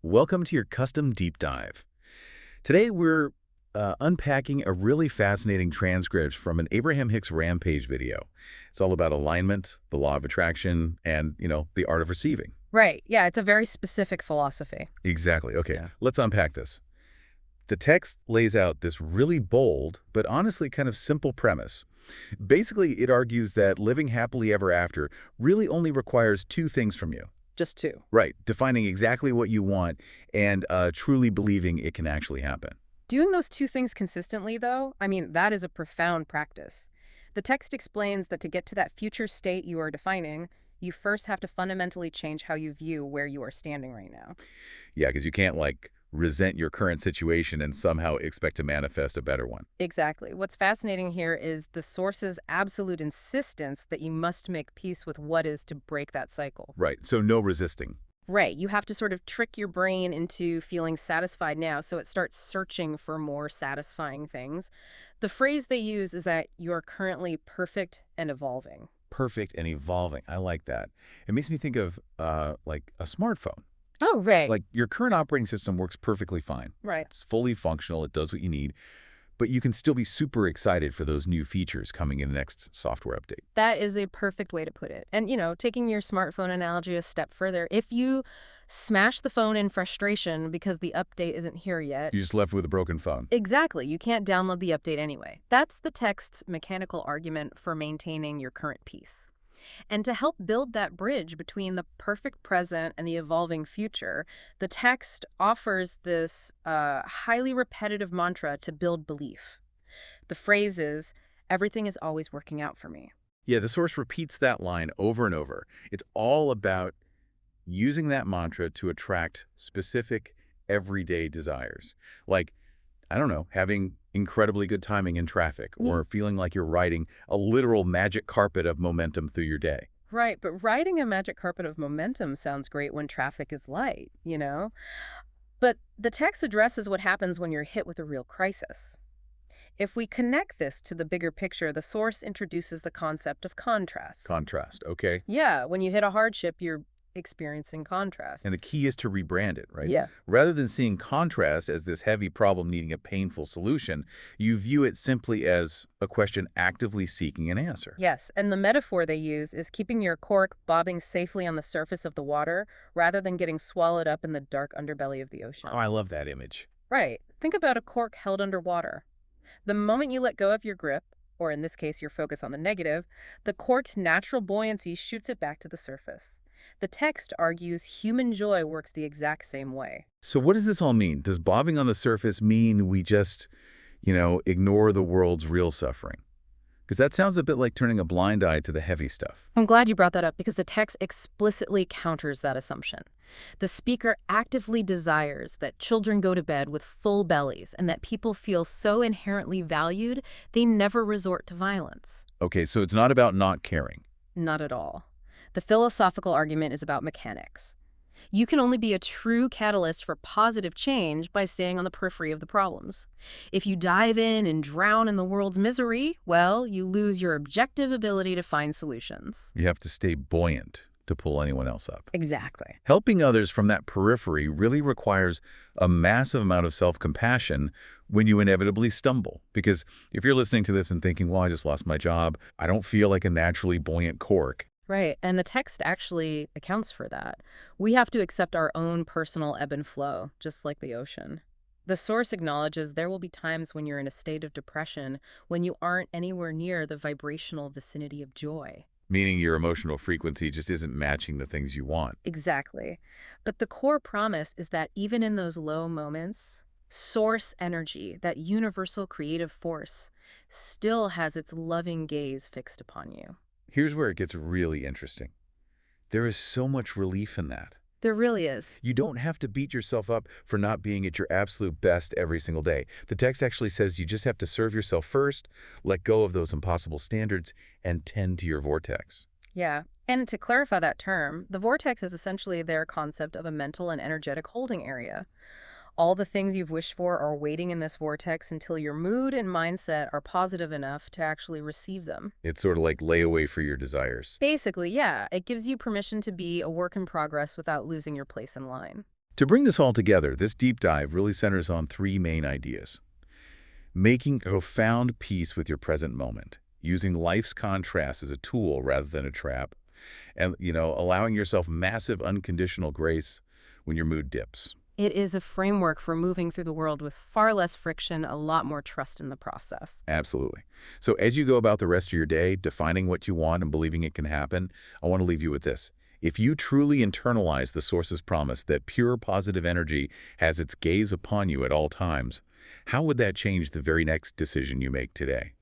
Welcome to your custom deep dive. Today we're unpacking a really fascinating transcript from an Abraham Hicks Rampage video. It's all about alignment, the law of attraction, and, the art of receiving. Right. Yeah, it's a very specific philosophy. Exactly. Okay, Yeah. let's unpack this. The text lays out this really bold, but honestly kind of simple premise. Basically, it argues that living happily ever after really only requires two things from you. Just two. Right, defining exactly what you want and truly believing it can actually happen. Doing those two things consistently, though, that is a profound practice. The text explains that to get to that future state you are defining, you first have to fundamentally change how you view where you are standing right now. Yeah, because you can't, resent your current situation and somehow expect to manifest a better one. Exactly. What's fascinating here is the source's absolute insistence that you must make peace with what is to break that cycle. Right, so no resisting. Right. You have to sort of trick your brain into feeling satisfied now, so it starts searching for more satisfying things. The phrase they use is that you are currently perfect and evolving. Perfect and evolving. I like that. It makes me think of, like, a smartphone. Oh, right. Like, your current operating system works perfectly fine. Right. It's fully functional. It does what you need. But you can still be super excited for those new features coming in the next software update. That is a perfect way to put it. And, taking your smartphone analogy a step further, if you smash the phone in frustration because the update isn't here yet. You just left with a broken phone. Exactly. You can't download the update anyway. That's the text's mechanical argument for maintaining your current peace. And to help build that bridge between the perfect present and the evolving future, the text offers this highly repetitive mantra to build belief. The phrase is, everything is always working out for me. Yeah, the source repeats that line over and over. It's all about using that mantra to attract specific everyday desires. Like, I don't know, having incredibly good timing in traffic or feeling like you're riding a literal magic carpet of momentum through your day. Right, but riding a magic carpet of momentum sounds great when traffic is light, But the text addresses what happens when you're hit with a real crisis. If we connect this to the bigger picture, the source introduces the concept of contrast. Contrast, okay? Yeah, when you hit a hardship, you're experiencing contrast. And the key is to rebrand it, right? Yeah. Rather than seeing contrast as this heavy problem needing a painful solution, you view it simply as a question actively seeking an answer. Yes, and the metaphor they use is keeping your cork bobbing safely on the surface of the water rather than getting swallowed up in the dark underbelly of the ocean. Oh, I love that image. Right. Think about a cork held underwater. The moment you let go of your grip, or in this case your focus on the negative, the cork's natural buoyancy shoots it back to the surface. The text argues human joy works the exact same way. So what does this all mean? Does bobbing on the surface mean we just, ignore the world's real suffering? Because that sounds a bit like turning a blind eye to the heavy stuff. I'm glad you brought that up because the text explicitly counters that assumption. The speaker actively desires that children go to bed with full bellies and that people feel so inherently valued they never resort to violence. Okay, so it's not about not caring. Not at all. The philosophical argument is about mechanics. You can only be a true catalyst for positive change by staying on the periphery of the problems. If you dive in and drown in the world's misery, well, you lose your objective ability to find solutions. You have to stay buoyant to pull anyone else up. Exactly. Helping others from that periphery really requires a massive amount of self-compassion when you inevitably stumble. Because if you're listening to this and thinking, well, I just lost my job, I don't feel like a naturally buoyant cork. Right, and the text actually accounts for that. We have to accept our own personal ebb and flow, just like the ocean. The source acknowledges there will be times when you're in a state of depression, when you aren't anywhere near the vibrational vicinity of joy. Meaning your emotional frequency just isn't matching the things you want. Exactly. But the core promise is that even in those low moments, source energy, that universal creative force, still has its loving gaze fixed upon you. Here's where it gets really interesting. There is so much relief in that. There really is. You don't have to beat yourself up for not being at your absolute best every single day. The text actually says you just have to serve yourself first, let go of those impossible standards, and tend to your vortex. Yeah. And to clarify that term, the vortex is essentially their concept of a mental and energetic holding area. All the things you've wished for are waiting in this vortex until your mood and mindset are positive enough to actually receive them. It's sort of like layaway for your desires. Basically, yeah, it gives you permission to be a work in progress without losing your place in line. To bring this all together, this deep dive really centers on three main ideas. Making profound peace with your present moment, using life's contrast as a tool rather than a trap, and, allowing yourself massive unconditional grace when your mood dips. It is a framework for moving through the world with far less friction, a lot more trust in the process. Absolutely. So as you go about the rest of your day, defining what you want and believing it can happen, I want to leave you with this. If you truly internalize the source's promise that pure positive energy has its gaze upon you at all times, how would that change the very next decision you make today?